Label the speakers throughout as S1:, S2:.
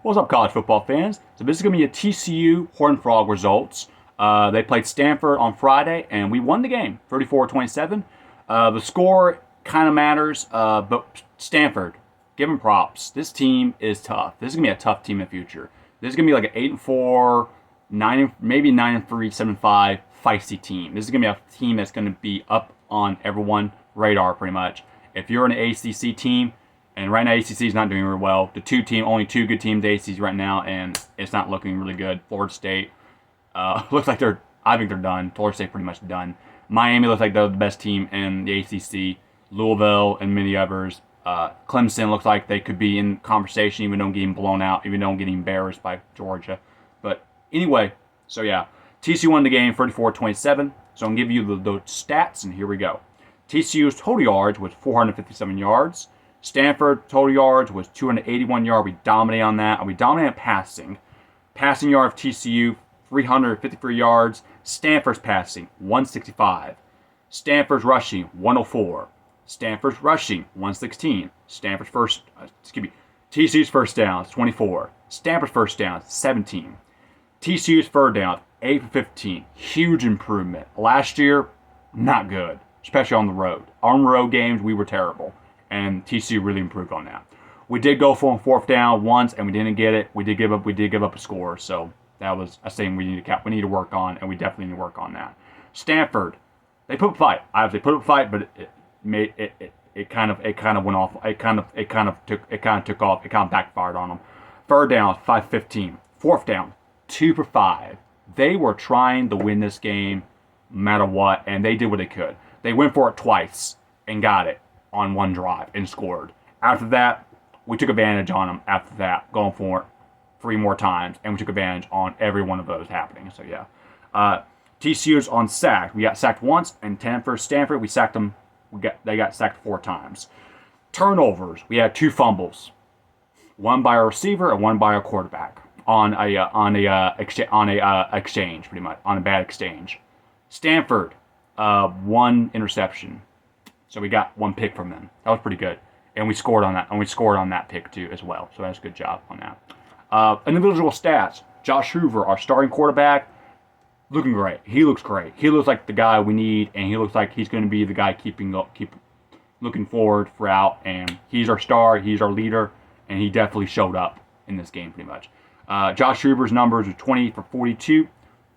S1: What's up, college football fans? So this is going to be a TCU Horned Frog results. They played Stanford on Friday, and we won the game, 34-27. The score kind of matters, but Stanford, give them props. This team is tough. This is going to be a tough team in the future. This is going to be like an 8-4, maybe 9-3, 7-5 feisty team. This is going to be a team that's going to be up on everyone's radar pretty much. If you're an ACC team, and right now, ACC is not doing very well. Only two good teams ACC right now, and it's not looking really good. Florida State looks like I think they're done. Florida State pretty much done. Miami looks like they're the best team in the ACC. Louisville and many others. Clemson looks like they could be in conversation, even though getting blown out, even though getting embarrassed by Georgia. But anyway, so yeah, TCU won the game 34-27. So I'm gonna give you the stats, and here we go. TCU's total yards was 457 yards. Stanford total yards was 281 yards. We dominate on that. And we dominate passing. Passing yard of TCU, 353 yards. Stanford's passing, 165. Stanford's rushing, 104. Stanford's rushing, 116. TCU's first down, 24. Stanford's first down, 17. TCU's third down, 8 for 15. Huge improvement. Last year, not good, especially on the road. On road games, we were terrible. And TCU really improved on that. We did go for fourth down once, and we didn't get it. We did give up a score, so that was a thing we need to work on, and we definitely need to work on that. Stanford, they put up a fight. Obviously, put up a fight, but it kind of went off. It kind of took off. It kind of backfired on them. Third down, 5-15. Fourth down, 2 for 5. They were trying to win this game, no matter what, and they did what they could. They went for it twice and got it on one drive and scored. After that, we took advantage on them after that, going for it 3 more times, and we took advantage on every one of those happening. So yeah. TCU's on sack. We got sacked once, and for Stanford, we sacked them. They got sacked 4 times. Turnovers. We had 2 fumbles, one by a receiver and one by a quarterback on a exchange, pretty much on a bad exchange. Stanford, 1 interception. So we got 1 pick from them. That was pretty good. And we scored on that. And we scored on that pick too as well. So that's a good job on that. Individual stats. Josh Hoover, our starting quarterback, looking great. He looks great. He looks like the guy we need, and he looks like he's going to be the guy keep looking forward throughout. And he's our star. He's our leader, and he definitely showed up in this game pretty much. Josh Hoover's numbers are 20 for 42,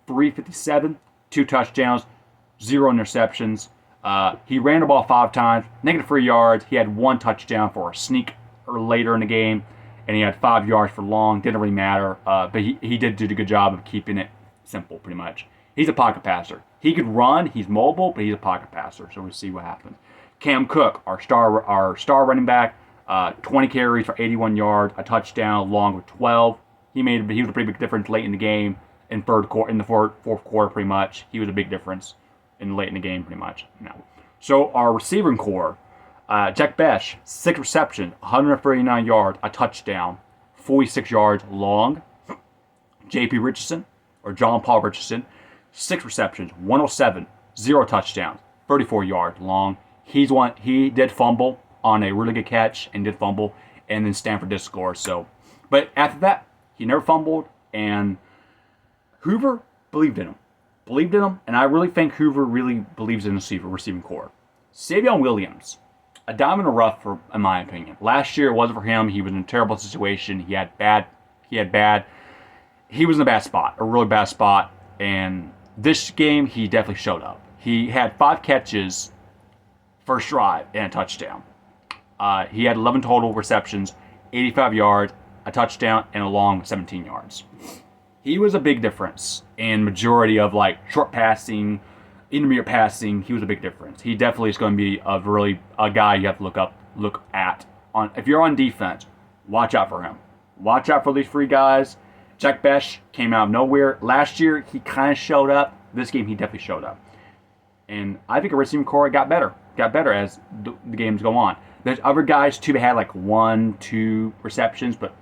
S1: 357, 2 touchdowns, 0 interceptions. He ran the ball 5 times, -3 yards. He had 1 touchdown for a sneak later in the game, and he had 5 yards for long. Didn't really matter, but he did do a good job of keeping it simple, pretty much. He's a pocket passer. He could run. He's mobile, but he's a pocket passer. So we'll see what happens. Cam Cook, our star running back, 20 carries for 81 yards, a touchdown, along with 12. He was a pretty big difference late in the game, in the fourth quarter, pretty much. He was a big difference late in the game, pretty much. No. So our receiving core, Jack Besh, 6 receptions, 139 yards, a touchdown, 46 yards long. J.P. Richardson, or John Paul Richardson, 6 receptions, 107, 0 touchdowns, 34 yards long. He did fumble on a really good catch and did fumble, and then Stanford did score. So, but after that, he never fumbled, and Hoover believed in him. And I really think Hoover really believes in the receiving core. Savion Williams, a diamond in the rough, in my opinion. Last year, it wasn't for him. He was in a terrible situation. He was in a bad spot, a really bad spot. And this game, he definitely showed up. He had 5 catches, first drive, and a touchdown. He had 11 total receptions, 85 yards, a touchdown, and a long 17 yards. He was a big difference in majority of short passing, intermediate passing. He was a big difference. He definitely is going to be a guy you have to look at. If you're on defense, watch out for him. Watch out for these 3 guys. Jack Besh came out of nowhere. Last year, he kind of showed up. This game, he definitely showed up. And I think a receiving core got better as the games go on. There's other guys, too, that had 1, 2 receptions, but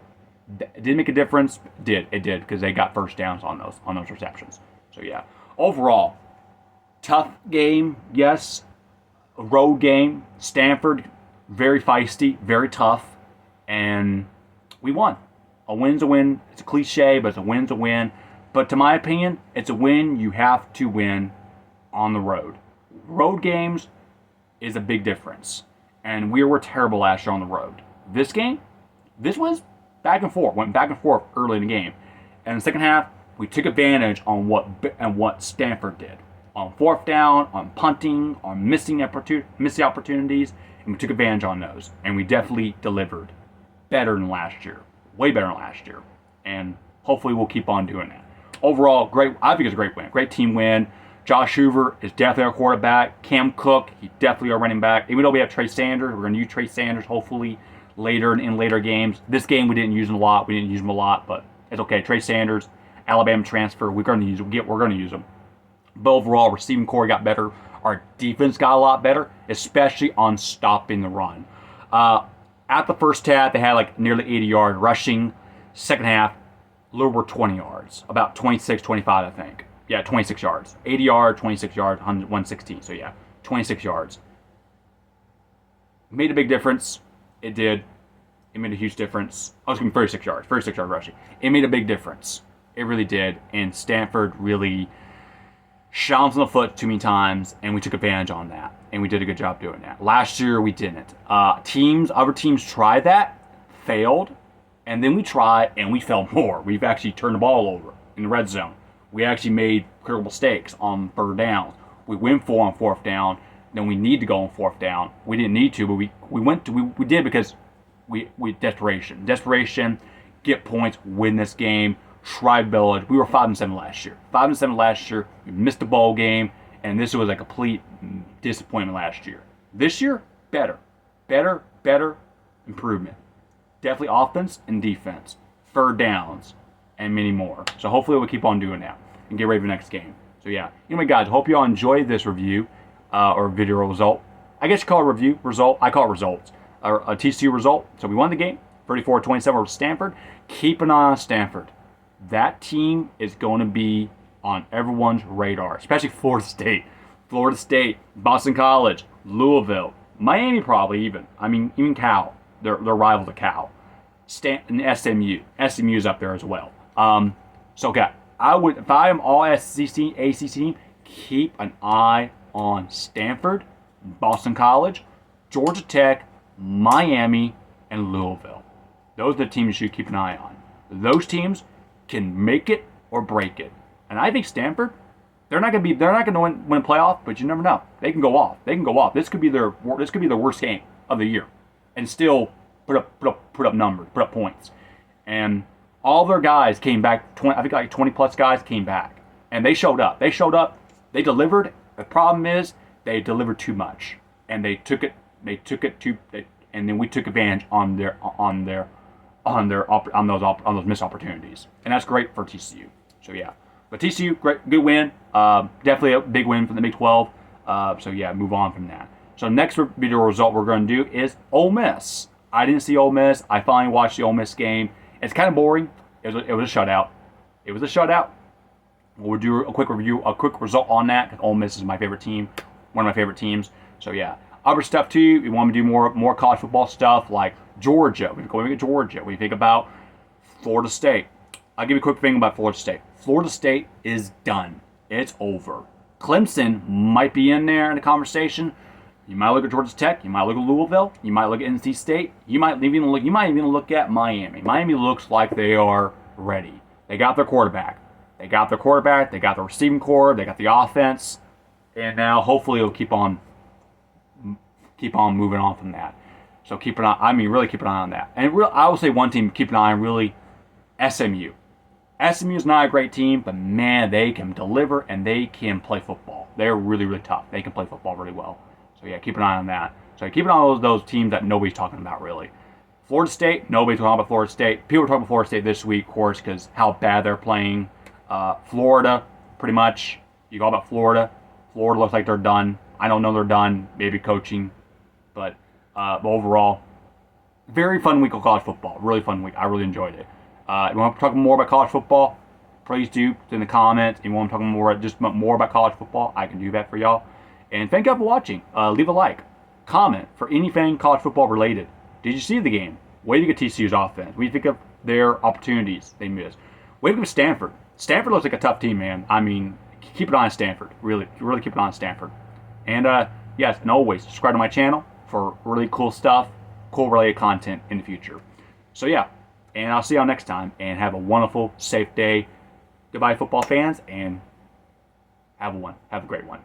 S1: it didn't make a difference. It did because they got first downs on those receptions. So yeah, overall, tough game. Yes, a road game. Stanford, very feisty, very tough, and we won. A win's a win. It's a cliche, but it's a win's a win. But to my opinion, it's a win you have to win on the road. Road games is a big difference. And we were terrible last year on the road. This game, this was back and forth. Went back and forth early in the game. And in the second half, we took advantage on what Stanford did. On fourth down, on punting, on missing opportunities, and we took advantage on those. And we definitely delivered better than last year. Way better than last year. And hopefully we'll keep on doing that. Overall, great. I think it's a great win. Great team win. Josh Hoover is definitely our quarterback. Cam Cook, he's definitely our running back. Even though we have Trey Sanders, we're going to use Trey Sanders hopefully later in later games. This game we didn't use him a lot. But it's okay. Trey Sanders, Alabama transfer. We're going to use him. We're going to use him. But overall, receiving core got better. Our defense got a lot better, especially on stopping the run. At the first half, they had like nearly 80 yards rushing. Second half, a little over 20 yards. About 26, 25, I think. Yeah, 26 yards. 80 yards, 26 yards, 116. So yeah, 26 yards. Made a big difference. It did. It made a huge difference. I was going 36 yards. 36 yard rushing. It made a big difference. It really did. And Stanford really shot us on the foot too many times, and we took advantage on that. And we did a good job doing that. Last year, we didn't. Other teams tried that, failed, and then we tried, and we failed more. We've actually turned the ball over in the red zone. We actually made critical mistakes on third downs. We went for on fourth down. Then we need to go on fourth down. We didn't need to, but we did because we desperation, get points, win this game. Shrine Village. We were 5-7 last year. 5-7 last year. We missed the bowl game, and this was a complete disappointment last year. This year, better, improvement. Definitely offense and defense, third downs, and many more. So hopefully we'll keep on doing that and get ready for the next game. So yeah. Anyway, guys, hope you all enjoyed this review or video result. I guess you call it a review result. I call it results. Or a TCU result. So we won the game, 34-27 over Stanford. Keep an eye on Stanford. That team is going to be on everyone's radar, especially Florida State, Boston College, Louisville, Miami probably even. I mean, even Cal. They're rival to Cal. And SMU. SMU is up there as well. So, okay, if I am all SEC, ACC team, keep an eye on Stanford, Boston College, Georgia Tech, Miami, and Louisville. Those are the teams you should keep an eye on. Those teams can make it or break it. And I think Stanford, they're not going to win a playoff, but you never know. They can go off. This could be their worst game of the year, and still put up numbers, put up points. And all their guys came back. I think like 20 plus guys came back, and they showed up. They delivered. The problem is they delivered too much, and and then we took advantage on those missed opportunities, and that's great for TCU. So yeah, but TCU, good win. Definitely a big win from the Big 12. So yeah, move on from that. So next video result we're going to do is Ole Miss. I didn't see Ole Miss. I finally watched the Ole Miss game. It's kind of boring. It was a shutout. We'll do a quick review, a quick result on that, because Ole Miss is my favorite team, one of my favorite teams. So yeah, other stuff too. We want to do more college football stuff like Georgia. We're going to get Georgia. We think about Florida State. I'll give you a quick thing about Florida State. Florida State is done. It's over. Clemson might be in there in the conversation. You might look at Georgia Tech. You might look at Louisville. You might look at NC State. You might even look at Miami. Miami looks like they are ready. They got their quarterback. They got the receiving core. They got the offense, and now hopefully it'll keep on moving on from that. So keep an eye. I mean, really keep an eye on that. And I would say one team keep an eye on, really, SMU. SMU is not a great team, but man, they can deliver and they can play football. They're really, really tough. They can play football really well. So yeah, keep an eye on that. So keep an eye on those teams that nobody's talking about really. Florida State, nobody's talking about Florida State. People are talking about Florida State this week, of course, because how bad they're playing. Florida, pretty much. You go about Florida. Florida looks like they're done. I don't know they're done. Maybe coaching, but overall, very fun week of college football. Really fun week. I really enjoyed it. If you want to talk more about college football, please do in the comments. If you want to talk more about college football, I can do that for y'all. And thank you for watching. Leave a like, comment for anything college football related. Did you see the game? What do you think of TCU's offense? What do you think of their opportunities they miss. Wait for Stanford. Stanford looks like a tough team, man. I mean, keep an eye on Stanford. Really keep an eye on Stanford. And yes, and always subscribe to my channel for really cool stuff, cool related content in the future. So yeah, and I'll see y'all next time, and have a wonderful, safe day. Goodbye, football fans, and have a great one.